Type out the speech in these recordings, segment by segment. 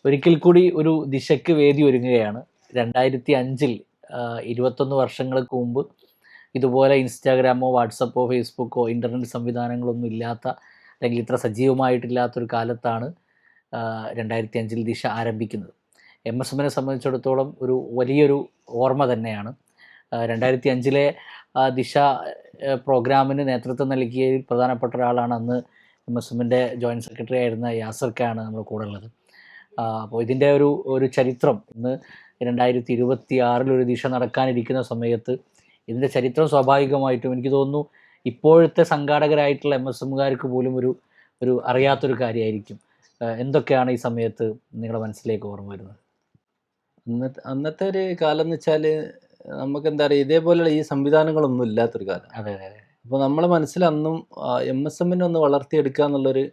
ഒരിക്കൽ കൂടി ഒരു ദിശയ്ക്ക് വേദി ഒരുങ്ങുകയാണ്. 2005 21 വർഷങ്ങൾക്ക് മുമ്പ് ഇതുപോലെ ഇൻസ്റ്റാഗ്രാമോ വാട്സപ്പോ ഫേസ്ബുക്കോ ഇൻ്റർനെറ്റ് സംവിധാനങ്ങളൊന്നും ഇല്ലാത്ത, അല്ലെങ്കിൽ ഇത്ര സജീവമായിട്ടില്ലാത്തൊരു കാലത്താണ് 2005 ദിശ ആരംഭിക്കുന്നത്. MSMനെ സംബന്ധിച്ചിടത്തോളം ഒരു വലിയൊരു ഓർമ്മ തന്നെയാണ്. 2005 ദിശ പ്രോഗ്രാമിന് നേതൃത്വം നൽകിയതിൽ പ്രധാനപ്പെട്ട ഒരാളാണ് അന്ന് MSMൻ്റെ ജോയിൻറ്റ് സെക്രട്ടറി ആയിരുന്ന യാസർക്കാണ് നമ്മുടെ കൂടെ ഉള്ളത്. അപ്പോൾ ഇതിൻ്റെ ഒരു ചരിത്രം ഇന്ന് 2026 ഒരു ദിശ നടക്കാനിരിക്കുന്ന സമയത്ത് ഇതിൻ്റെ ചരിത്രം സ്വാഭാവികമായിട്ടും എനിക്ക് തോന്നുന്നു ഇപ്പോഴത്തെ സംഘാടകരായിട്ടുള്ള MSMകാർക്ക് പോലും ഒരു അറിയാത്തൊരു കാര്യമായിരിക്കും. എന്തൊക്കെയാണ് ഈ സമയത്ത് നിങ്ങളുടെ മനസ്സിലേക്ക് ഓർമ്മ വരുന്നത്? അന്നത്തെ ഒരു കാലം എന്ന് വെച്ചാൽ നമുക്ക് എന്താ പറയുക, ഇതേപോലെയുള്ള ഈ സംവിധാനങ്ങളൊന്നും ഇല്ലാത്തൊരു കാലം. അതെ അതെ. അപ്പോൾ നമ്മളെ മനസ്സിൽ അന്നും MSMനെ ഒന്ന് വളർത്തിയെടുക്കുക എന്നുള്ളൊരു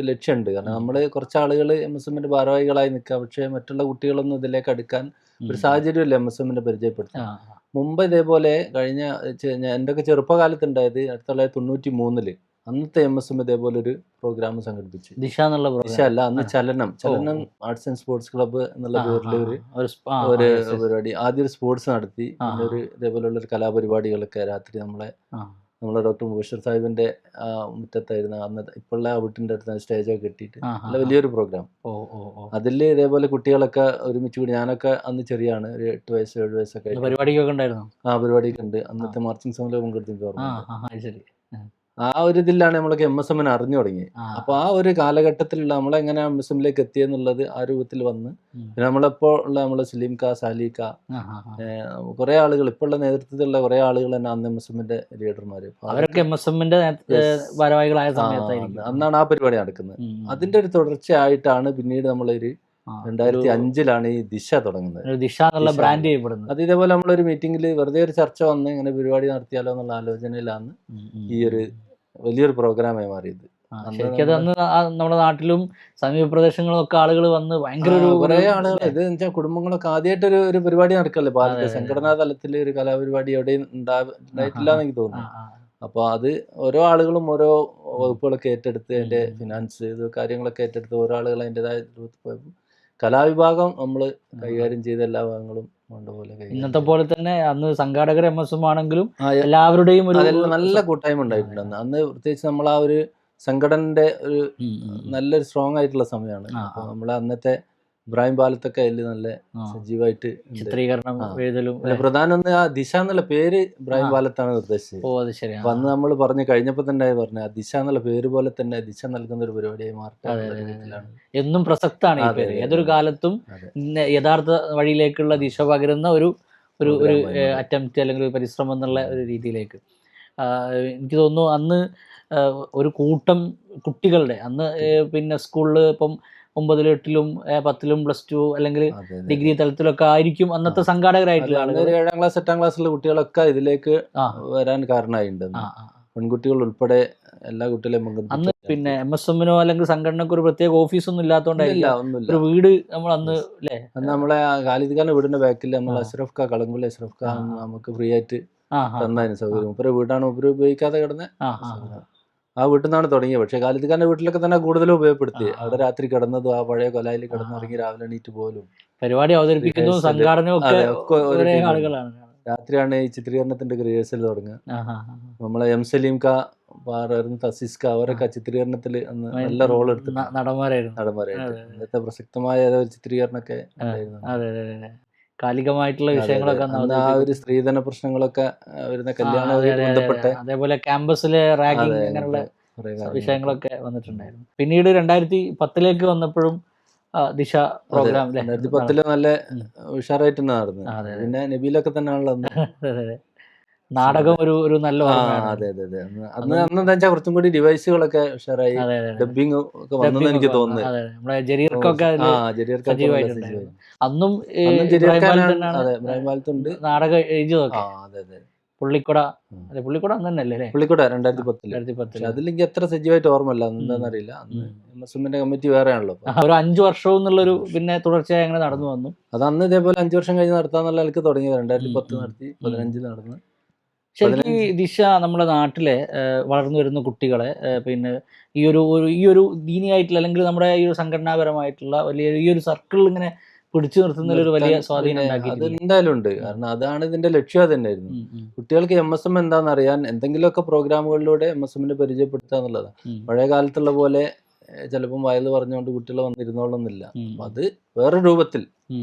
ലക്ഷ്യമുണ്ട്. കാരണം നമ്മൾ കുറച്ച് ആളുകൾ MSMന്റെ ഭാരവാഹികളായി നിൽക്കുക, പക്ഷേ മറ്റുള്ള കുട്ടികളൊന്നും ഇതിലേക്ക് അടുക്കാൻ ഒരു സാഹചര്യമല്ല MSMനെ പരിചയപ്പെടുത്താൻ. മുമ്പ് ഇതേപോലെ കഴിഞ്ഞ എൻ്റെ ഒക്കെ ചെറുപ്പകാലത്തുണ്ടായത് 1993 അന്നത്തെ MSM ഇതേപോലെ ഒരു പ്രോഗ്രാം സംഘടിപ്പിച്ചു. ദിശ എന്നുള്ള ദിശ അല്ല, അന്ന് ചലനം ആർട്സ് ആൻഡ് സ്പോർട്സ് ക്ലബ്ബ് എന്നുള്ള പേരിൽ ഒരു പരിപാടി ആദ്യം ഒരു സ്പോർട്സ് നടത്തി. പിന്നെ ഇതേപോലെയുള്ള ഒരു കലാപരിപാടികളൊക്കെ രാത്രി നമ്മളെ ഡോക്ടർ മുബഷീർ സാഹിബിന്റെ മുറ്റത്തായിരുന്നു അന്ന്. ഇപ്പോഴുള്ള ആ വീട്ടിന്റെ അടുത്ത് സ്റ്റേജൊക്കെ കെട്ടിയിട്ട് നല്ല വലിയൊരു പ്രോഗ്രാം. അതിൽ ഇതേപോലെ കുട്ടികളൊക്കെ ഒരുമിച്ച് കൂടി, ഞാനൊക്കെ അന്ന് ചെറിയാണ്, ഒരു 8 വയസ്സ് 7 വയസ്സൊക്കെ പരിപാടിയൊക്കെ ഉണ്ടായിരുന്നു. പരിപാടിയൊക്കെ ഉണ്ട്. അന്നത്തെ മാർച്ചിങ് സമയത്ത് പങ്കെടുത്തിട്ട് ആ ഒരു ഇതിലാണ് നമ്മളൊക്കെ MSMനെ അറിഞ്ഞു തുടങ്ങി. അപ്പൊ ആ ഒരു കാലഘട്ടത്തിലുള്ള നമ്മളെങ്ങനെ MSMലേക്ക് എത്തിയെന്നുള്ളത് ആ രൂപത്തിൽ വന്ന്, പിന്നെ നമ്മളിപ്പോൾ ഉള്ള നമ്മളെ സലീംക, സാലിക, കുറെ ആളുകൾ ഇപ്പോഴുള്ള നേതൃത്വത്തിലുള്ള കുറെ ആളുകൾ തന്നെ അന്ന് MSMന്റെ ലീഡർമാര്, അവരൊക്കെ MSMന്റെ ഭാരവാഹികളായ സമയത്തായിരുന്നു അന്നാണ് ആ പരിപാടി നടക്കുന്നത്. അതിന്റെ ഒരു തുടർച്ചയായിട്ടാണ് പിന്നീട് നമ്മളൊരു 2005 ഈ ദിശ തുടങ്ങുന്നത്. ദിശ എന്നുള്ള ബ്രാൻഡ് ചെയ്യപ്പെടുന്നത്. അത് ഇതേപോലെ നമ്മളൊരു മീറ്റിംഗിൽ വെറുതെ ഒരു ചർച്ച വന്ന് ഇങ്ങനെ പരിപാടി നടത്തിയാലോ എന്നുള്ള ആലോചനയിലാണ് ഈ ഒരു വലിയൊരു പ്രോഗ്രാമായി മാറിയത്. ശരിക്കും അന്ന് നമ്മുടെ നാട്ടിലും സമീപ പ്രദേശങ്ങളിലൊക്കെ ആളുകൾ വന്ന് ഭയങ്കര കുറെ ആളുകൾ, ഇത് വെച്ചാൽ കുടുംബങ്ങളൊക്കെ ആദ്യമായിട്ട് ഒരു പരിപാടി നടക്കല്ലേ ഭാരത സംഘടനാ തലത്തിൽ ഒരു കലാപരിപാടി എവിടെയും ഉണ്ടായിട്ടില്ല എന്ന് എനിക്ക് തോന്നുന്നു. അപ്പോൾ അത് ഓരോ ആളുകളും ഓരോ വകുപ്പുകളൊക്കെ ഏറ്റെടുത്ത് അതിന്റെ ഫിനാൻസ് ഇത് കാര്യങ്ങളൊക്കെ ഏറ്റെടുത്ത് ഓരോ ആളുകൾ അതിൻ്റെതായ രൂപത്തിൽ പോയപ്പോൾ കലാവിഭാഗം നമ്മൾ കൈകാര്യം ചെയ്ത എല്ലാ ഭാഗങ്ങളും ഇന്നത്തെ പോലെ തന്നെ അന്ന് സംഘാടകർ MSM ആണെങ്കിലും എല്ലാവരുടെയും നല്ല കൂട്ടായ്മ ഉണ്ടായിട്ടുണ്ട്. അന്ന് പ്രത്യേകിച്ച് നമ്മൾ ആ ഒരു സംഘടനയുടെ ഒരു നല്ലൊരു സ്ട്രോങ് ആയിട്ടുള്ള സമയമാണ്. അപ്പോൾ നമ്മളെ അന്നത്തെ ഇബ്രാഹിം പാലത്തൊക്കെ അതിൽ നല്ല സജീവമായിട്ട് ചിത്രീകരണം എഴുതലും. പ്രധാനം ഒന്ന് ആ ദിശ എന്നുള്ള പേര് ഇബ്രാഹിം പാലത്താണ് നിർദ്ദേശിച്ചത്. അപ്പൊ അന്ന് നമ്മൾ പറഞ്ഞു കഴിഞ്ഞപ്പോ തന്നെ പറഞ്ഞു ആ ദിശ എന്നുള്ള പേര് പോലെ തന്നെ ദിശ നൽകുന്ന ഒരു പരിപാടിയായി മാറട്ടെ. എന്നും പ്രസക്താണ് ഈ പേര്. ഏതൊരു കാലത്തും യഥാർത്ഥ വഴിയിലേക്കുള്ള ദിശ പകരുന്ന ഒരു അറ്റംപ്റ്റ് അല്ലെങ്കിൽ ഒരു പരിശ്രമം എന്നുള്ള ഒരു രീതിയിലേക്ക് എനിക്ക് തോന്നുന്നു. അന്ന് ഒരു കൂട്ടം കുട്ടികളുടെ അന്ന് പിന്നെ സ്കൂളിൽ ഇപ്പം 9, 8, 10, +2 അല്ലെങ്കിൽ ഡിഗ്രി തലത്തിലൊക്കെ ആയിരിക്കും അന്നത്തെ സംഘാടകരായിട്ടുള്ള ആളുകൾ. 7ാം ക്ലാസ് 8ാം ക്ലാസ്സിലെ കുട്ടികളൊക്കെ ഇതിലേക്ക് വരാൻ കാരണമായിട്ടുണ്ട്. പെൺകുട്ടികൾ ഉൾപ്പെടെ എല്ലാ കുട്ടികളെയും അന്ന് പിന്നെ MSMനോ അല്ലെങ്കിൽ സംഘടനക്കോ ഒരു പ്രത്യേക ഓഫീസൊന്നും ഇല്ലാത്തതുകൊണ്ടായിരിക്കും ഒരു വീട് നമ്മൾ അന്ന് അല്ലേ നമ്മളെ ഖാലിദ് ഖാന്റെ വീടിന്റെ ബാക്കിൽ നമ്മൾ അഷ്റഫ് ഖാൻ കളങ്കുള്ള അഷ്റഫ് ഖാൻ നമുക്ക് ഫ്രീ ആയിട്ട് തന്നതിന് സൗകര്യം. മുപ്പര വീടാണ് മുപ്പര് ഉപയോഗിക്കാതെ കിടന്ന് ആ വീട്ടിൽ നിന്നാണ് തുടങ്ങിയത്. പക്ഷേ ഖാലിദ് ഖാന്റെ വീട്ടിലൊക്കെ തന്നെ കൂടുതലും ഉപയോഗപ്പെടുത്തി. അവിടെ രാത്രി കിടന്നതും ആ പഴയ കൊലായിൽ കിടന്നിറങ്ങി രാവിലെ എണീറ്റ് പോലും പരിപാടി അവതരിപ്പിക്കുന്നതും സംഘാടനവും ആളുകളാണ്. രാത്രിയാണ് ഈ ചിത്രീകരണത്തിന്റെ റിഹേഴ്സൽ തുടങ്ങുക. നമ്മളെ സലീംക, തസീസ്ക അവരൊക്കെ ചിത്രീകരണത്തിൽ അന്ന് നല്ല റോൾ എടുത്ത് നടന്മാരായിരുന്നു. ഇന്നത്തെ പ്രസക്തമായ ചിത്രീകരണമൊക്കെ കാലികമായിട്ടുള്ള വിഷയങ്ങളൊക്കെ ആ ഒരു സ്ത്രീധന പ്രശ്നങ്ങളൊക്കെ വരുന്ന കല്യാണവുമായി ബന്ധപ്പെട്ട് അതേപോലെ ക്യാമ്പസിലെ റാഗിങ് അങ്ങനെയുള്ള വിഷയങ്ങളൊക്കെ വന്നിട്ടുണ്ടായിരുന്നു. പിന്നീട് 2010 വന്നപ്പോഴും ദിശ പ്രോഗ്രാം 2010 നല്ല ഉഷാറായിട്ട് തന്നെ നടന്നു. പിന്നെ നബീലൊക്കെ തന്നെയാണല്ലോ നാടകം ഒരു നല്ല അതെ അതെ അതെ. അന്ന് എന്താ വെച്ചാൽ കുറച്ചും കൂടി ഡിവൈസുകളൊക്കെ ഉഷാറായി, ഡബിങ് ഒക്കെ വന്നെന്ന് എനിക്ക് തോന്നുന്നു. നമ്മുടെ ജരീർക്കൊക്കെ അന്നും നാടകം എഴുതിയതൊക്കെ പുള്ളിക്കുട അന്ന് തന്നെയല്ലേ? പുള്ളിക്കുട 2010. അതിലെനിക്ക് എത്ര സജീവമായിട്ട് ഓർമ്മല്ല, എന്താണെന്നറിയില്ല. അന്ന് MSMന്റെ കമ്മിറ്റി വേറെ ആണല്ലോ. ഒരു 5 വർഷവും എന്നുള്ളൊരു പിന്നെ തുടർച്ചയായി അങ്ങനെ നടന്നു വന്നു. അത് അന്ന് ഇതേപോലെ 5 വർഷം കഴിഞ്ഞ് നടത്താന്നുള്ള എനിക്ക് തുടങ്ങിയത് 2010 നടത്തി 2015 നടന്ന് ശരിക്കും ഈ ദിശ നമ്മുടെ നാട്ടിലെ വളർന്നു വരുന്ന കുട്ടികളെ പിന്നെ ഈ ഒരു ദീനിയായിട്ടുള്ള അല്ലെങ്കിൽ നമ്മുടെ ഈ ഒരു സംഘടനാപരമായിട്ടുള്ള വലിയ ഈ ഒരു സർക്കിൾ ഇങ്ങനെ പിടിച്ചു നിർത്തുന്നതിൽ ഒരു വലിയ സ്വാധീനം അത് ഉണ്ടാക്കിയിട്ടില്ലേ? എന്തായാലും ഉണ്ട്. കാരണം അതാണ് ഇതിന്റെ ലക്ഷ്യം തന്നെയായിരുന്നു. കുട്ടികൾക്ക് MSM എന്താണെന്ന് അറിയാൻ എന്തെങ്കിലുമൊക്കെ പ്രോഗ്രാമുകളിലൂടെ MSMനെ പരിചയപ്പെടുത്തുക എന്നുള്ളതാണ്. പഴയ കാലത്തുള്ള പോലെ ചിലപ്പം വയല് പറഞ്ഞുകൊണ്ട് കുട്ടികൾ വന്നിരുന്നോളന്നില്ല. അപ്പൊ അത് വേറെ രൂപത്തിൽ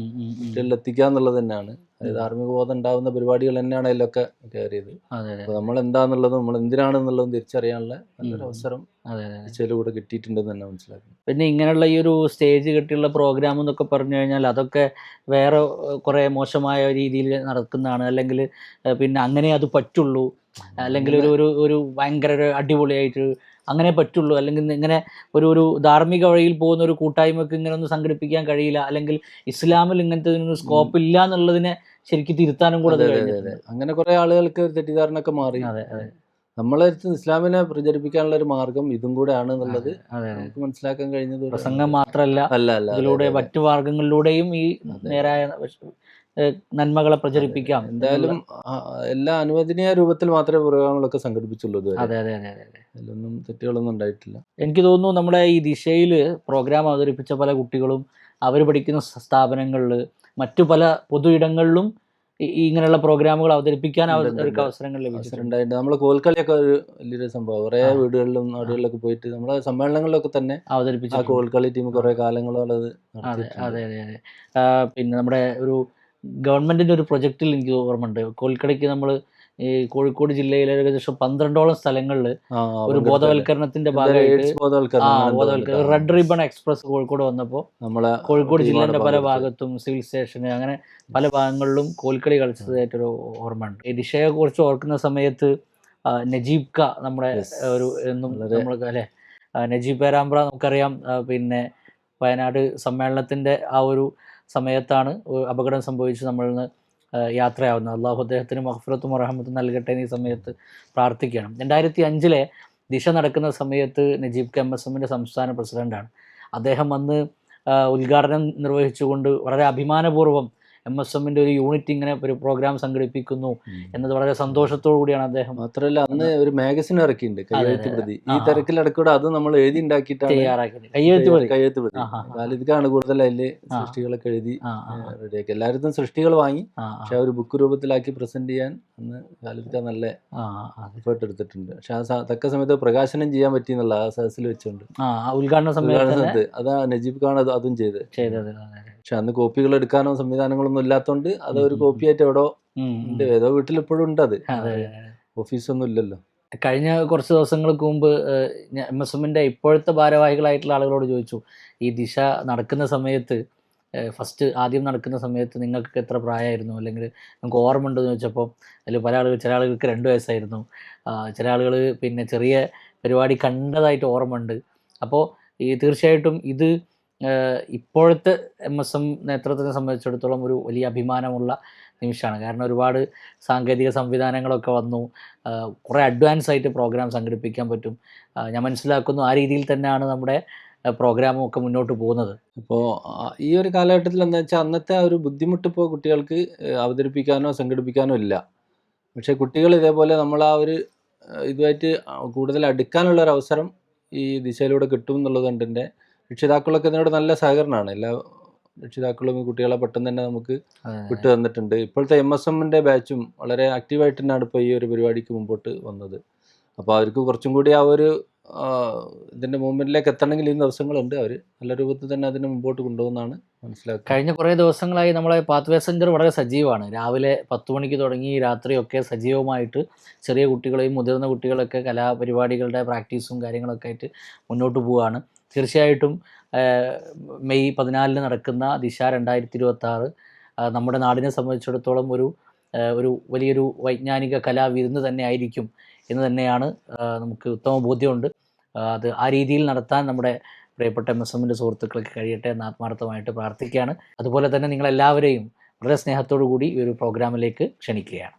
കുട്ടികളിൽ എത്തിക്കുക എന്നുള്ളത് തന്നെയാണ്. ധാർമ്മിക ബോധം ഉണ്ടാകുന്ന പരിപാടികൾ തന്നെയാണ് അതിലൊക്കെ കയറിയത്. അപ്പൊ നമ്മൾ എന്താന്നുള്ളതും നമ്മൾ എന്തിനാണെന്നുള്ളതും തിരിച്ചറിയാനുള്ള നല്ലൊരു അവസരം ദിശയിലൂടെ കിട്ടിയിട്ടുണ്ടെന്ന് തന്നെ മനസ്സിലാക്കുന്നു. പിന്നെ ഇങ്ങനെയുള്ള ഈ ഒരു സ്റ്റേജ് കെട്ടിയുള്ള പ്രോഗ്രാം എന്നൊക്കെ പറഞ്ഞു കഴിഞ്ഞാൽ അതൊക്കെ വേറെ കുറേ മോശമായ രീതിയിൽ നടക്കുന്നതാണ്, അല്ലെങ്കിൽ പിന്നെ അങ്ങനെ അത് പറ്റുള്ളൂ, അല്ലെങ്കിൽ ഒരു ഭയങ്കര ഒരു അടിപൊളിയായിട്ട് അങ്ങനെ പറ്റുള്ളൂ, അല്ലെങ്കിൽ ഇങ്ങനെ ഒരു ധാർമ്മിക വഴിയിൽ പോകുന്ന ഒരു കൂട്ടായ്മക്ക് ഇങ്ങനെ ഒന്നും സംഘടിപ്പിക്കാൻ കഴിയില്ല, അല്ലെങ്കിൽ ഇസ്ലാമിൽ ഇങ്ങനത്തെ ഒരു സ്കോപ്പ് ഇല്ല എന്നുള്ളതിനെ ശരിക്കും തിരുത്താനും കൂടെ അങ്ങനെ കുറെ ആളുകൾക്ക് തെറ്റിദ്ധാരണ ഒക്കെ മാറി. നമ്മളെ ഇസ്ലാമിനെ പ്രചരിപ്പിക്കാനുള്ള ഒരു മാർഗം ഇതും കൂടെ ആണ് എന്നുള്ളത് നമുക്ക് മനസ്സിലാക്കാൻ കഴിഞ്ഞത്. പ്രസംഗം മാത്രമല്ല, ഇതിലൂടെ മറ്റു മാർഗങ്ങളിലൂടെയും ഈ നേരായ നന്മകളെ പ്രചരിപ്പിക്കാം. എന്തായാലും എല്ലാ അനുവദനീയ രൂപത്തിൽ മാത്രമേ പ്രോഗ്രാമുകളൊക്കെ സംഘടിപ്പിച്ചുള്ളൂ. അതിലൊന്നും തെറ്റുകളൊന്നും ഉണ്ടായിട്ടില്ല. എനിക്ക് തോന്നുന്നു നമ്മുടെ ഈ ദിശയിൽ പ്രോഗ്രാം അവതരിപ്പിച്ച പല കുട്ടികളും അവർ പഠിക്കുന്ന സ്ഥാപനങ്ങളിൽ മറ്റു പല പൊതു ഇടങ്ങളിലും ഇങ്ങനെയുള്ള പ്രോഗ്രാമുകൾ അവതരിപ്പിക്കാൻ അവർക്ക് അവസരങ്ങൾ ലഭിച്ചിട്ടുണ്ട്. നമ്മളെ കോൽക്കളിയൊക്കെ ഒരു വലിയൊരു സംഭവം. കുറേ വീടുകളിലും നാടുകളിലൊക്കെ പോയിട്ട് നമ്മളെ സമ്മേളനങ്ങളിലൊക്കെ തന്നെ അവതരിപ്പിച്ച കോൽക്കളി ടീം കുറെ കാലങ്ങളോളം അത്. അതെ അതെ അതെ അതെ. പിന്നെ നമ്മുടെ ഒരു ഗവൺമെന്റിന്റെ ഒരു പ്രൊജക്റ്റിൽ എനിക്ക് ഓർമ്മയുണ്ട്, കോൽക്കളിക്ക് നമ്മൾ ഈ കോഴിക്കോട് ജില്ലയിലെ ഏകദേശം 12ഓളം സ്ഥലങ്ങളിൽ ഒരു ബോധവൽക്കരണത്തിന്റെ ഭാഗമായിട്ട് റെഡ് റിബൺ എക്സ്പ്രസ് കോഴിക്കോട് വന്നപ്പോൾ കോഴിക്കോട് ജില്ലേന്റെ പല ഭാഗത്തും സിവിൽ സ്റ്റേഷന് അങ്ങനെ പല ഭാഗങ്ങളിലും കോൽക്കളി കളിച്ചതായിട്ടൊരു ഓർമ്മയുണ്ട്. ഈ ദിശയെ കുറിച്ച് ഓർക്കുന്ന സമയത്ത് നജീബ് ക നമ്മുടെ ഒരു എന്നും നമ്മൾക്ക് അല്ലെ, നജീബ് പേരാമ്പ്ര നമുക്കറിയാം. പിന്നെ വയനാട് സമ്മേളനത്തിന്റെ ആ ഒരു സമയത്താണ് അപകടം സംഭവിച്ച് നമ്മളിൽ നിന്ന് യാത്രയാവുന്നത്. അള്ളാഹു അദ്ദേഹത്തിന് മഗ്ഫിറത്തും റഹ്മത്തും നൽകട്ടെ എന്ന് ഈ സമയത്ത് പ്രാർത്ഥിക്കണം. 2005 ദിശ നടക്കുന്ന സമയത്ത് നജീബ് MSMന്റെ സംസ്ഥാന പ്രസിഡന്റാണ്. അദ്ദേഹം അന്ന് ഉദ്ഘാടനം നിർവഹിച്ചുകൊണ്ട് വളരെ അഭിമാനപൂർവ്വം MSMന്റെ ഒരു യൂണിറ്റ് ഇങ്ങനെ ഒരു പ്രോഗ്രാം സംഘടിപ്പിക്കുന്നു എന്നത് വളരെ സന്തോഷത്തോടു കൂടിയാണ് അദ്ദേഹം. മാത്രമല്ല അന്ന് ഒരു മാഗസിൻ ഇറക്കിയിട്ടുണ്ട്, കയ്യെഴുത്ത് പ്രതി. ഈ തിരക്കിലടക്കൂടെ അത് നമ്മൾ എഴുതി ഉണ്ടാക്കിയിട്ടാണ് തയ്യാറാക്കിയത്. കയ്യെഴുത്ത് പ്രതി ഖാലിദ്ക്കാണ് കൂടുതൽ അതില് സൃഷ്ടികളൊക്കെ എഴുതി റെഡിയാക്കി. എല്ലായിടത്തും സൃഷ്ടികൾ വാങ്ങി, പക്ഷെ ഒരു ബുക്ക് രൂപത്തിലാക്കി പ്രസന്റ് ചെയ്യാൻ അന്ന് ഖാലിദ്ക്ക നല്ല എഫേർട്ട് എടുത്തിട്ടുണ്ട്. പക്ഷെ ആ തക്ക സമയത്ത് പ്രകാശനം ചെയ്യാൻ പറ്റി എന്നുള്ള ആ സദസ്സിൽ വെച്ചുകൊണ്ട് ഉദ്ഘാടന സമയത്ത് അതാ നജീബ് ഖാൻ അതും ചെയ്തത്. പക്ഷെ അന്ന് കോപ്പികൾ എടുക്കാനോ സംവിധാനങ്ങളൊന്നും ഇല്ലാത്തതുകൊണ്ട് അത് ഒരു കോപ്പിയായിട്ട് എവിടോ ഉണ്ട്, ഏതോ വീട്ടിൽ ഇപ്പോഴും ഉണ്ട്. അത് ഓഫീസൊന്നും ഇല്ലല്ലോ. കഴിഞ്ഞ കുറച്ച് ദിവസങ്ങൾക്ക് മുമ്പ് MSMന്റെ ഇപ്പോഴത്തെ ഭാരവാഹികളായിട്ടുള്ള ആളുകളോട് ചോദിച്ചു, ഈ ദിശ നടക്കുന്ന സമയത്ത് ആദ്യം നടക്കുന്ന സമയത്ത് നിങ്ങൾക്ക് എത്ര പ്രായമായിരുന്നു, അല്ലെങ്കിൽ നമുക്ക് ഓർമ്മ ഉണ്ടെന്ന് ചോദിച്ചപ്പോൾ അതിൽ ചില ആളുകൾക്ക് 2 വയസ്സായിരുന്നു, ചില ആളുകൾ പിന്നെ ചെറിയ പരിപാടി കണ്ടതായിട്ട് ഓർമ്മ ഉണ്ട്. അപ്പോൾ തീർച്ചയായിട്ടും ഇത് ഇപ്പോഴത്തെ MSM നേതൃത്വത്തെ സംബന്ധിച്ചിടത്തോളം ഒരു വലിയ അഭിമാനമുള്ള നിമിഷമാണ്. കാരണം ഒരുപാട് സാങ്കേതിക സംവിധാനങ്ങളൊക്കെ വന്നു, കുറേ അഡ്വാൻസ് ആയിട്ട് പ്രോഗ്രാം സംഘടിപ്പിക്കാൻ പറ്റും. ഞാൻ മനസ്സിലാക്കുന്നു ആ രീതിയിൽ തന്നെയാണ് നമ്മുടെ പ്രോഗ്രാമും ഒക്കെ മുന്നോട്ട് പോകുന്നത്. ഇപ്പോൾ ഈ ഒരു കാലഘട്ടത്തിൽ എന്താ വെച്ചാൽ അന്നത്തെ ആ ഒരു ബുദ്ധിമുട്ട് ഇപ്പോൾ കുട്ടികൾക്ക് അവതരിപ്പിക്കാനോ സംഘടിപ്പിക്കാനോ ഇല്ല. പക്ഷേ കുട്ടികൾ ഇതേപോലെ നമ്മൾ ആ ഒരു ഇതുമായിട്ട് കൂടുതൽ അടുക്കാനുള്ള ഒരു അവസരം ഈ ദിശയിലൂടെ കിട്ടും എന്നുള്ളത് കൊണ്ട് തന്നെ രക്ഷിതാക്കളൊക്കെ ഇതിനോട് നല്ല സഹകരണമാണ്. എല്ലാ രക്ഷിതാക്കളും ഈ കുട്ടികളെ പെട്ടെന്ന് തന്നെ നമുക്ക് വിട്ടു തന്നിട്ടുണ്ട്. ഇപ്പോഴത്തെ MSMന്റെ ബാച്ചും വളരെ ആക്റ്റീവായിട്ട് തന്നെയാണ് ഇപ്പോൾ ഈ ഒരു പരിപാടിക്ക് മുമ്പോട്ട് വന്നത്. അപ്പോൾ അവർക്ക് കുറച്ചും കൂടി ആ ഒരു ഇതിൻ്റെ മൂവ്മെൻറ്റിലേക്ക് എത്തണമെങ്കിൽ ഈ ദിവസങ്ങളുണ്ട്. അവർ നല്ല രൂപത്തിൽ തന്നെ അതിനെ മുമ്പോട്ട് കൊണ്ടുപോകുന്നതാണ് മനസ്സിലാക്കുക. കഴിഞ്ഞ കുറേ ദിവസങ്ങളായി നമ്മളെ പാത്വേ സെൻറ്റർ വളരെ സജീവമാണ്. രാവിലെ 10 മണിക്ക് തുടങ്ങി രാത്രിയൊക്കെ സജീവമായിട്ട് ചെറിയ കുട്ടികളെയും മുതിർന്ന കുട്ടികളൊക്കെ കലാപരിപാടികളുടെ പ്രാക്ടീസും കാര്യങ്ങളൊക്കെ ആയിട്ട് മുന്നോട്ട് പോവുകയാണ്. തീർച്ചയായിട്ടും മെയ് 14 നടക്കുന്ന ദിശ 2026 നമ്മുടെ നാടിനെ സംബന്ധിച്ചിടത്തോളം ഒരു വലിയൊരു വൈജ്ഞാനിക കലാവിരുന്ന് തന്നെ ആയിരിക്കും എന്ന് തന്നെയാണ് നമുക്ക് ഉത്തമ ബോധ്യമുണ്ട്. അത് ആ രീതിയിൽ നടത്താൻ നമ്മുടെ പ്രിയപ്പെട്ട MSMന്റെ സുഹൃത്തുക്കൾക്ക് കഴിയട്ടെ എന്ന് ആത്മാർത്ഥമായിട്ട് പ്രാർത്ഥിക്കുകയാണ്. അതുപോലെ തന്നെ നിങ്ങളെല്ലാവരെയും വളരെ സ്നേഹത്തോടു കൂടി ഈ ഒരു പ്രോഗ്രാമിലേക്ക് ക്ഷണിക്കുകയാണ്.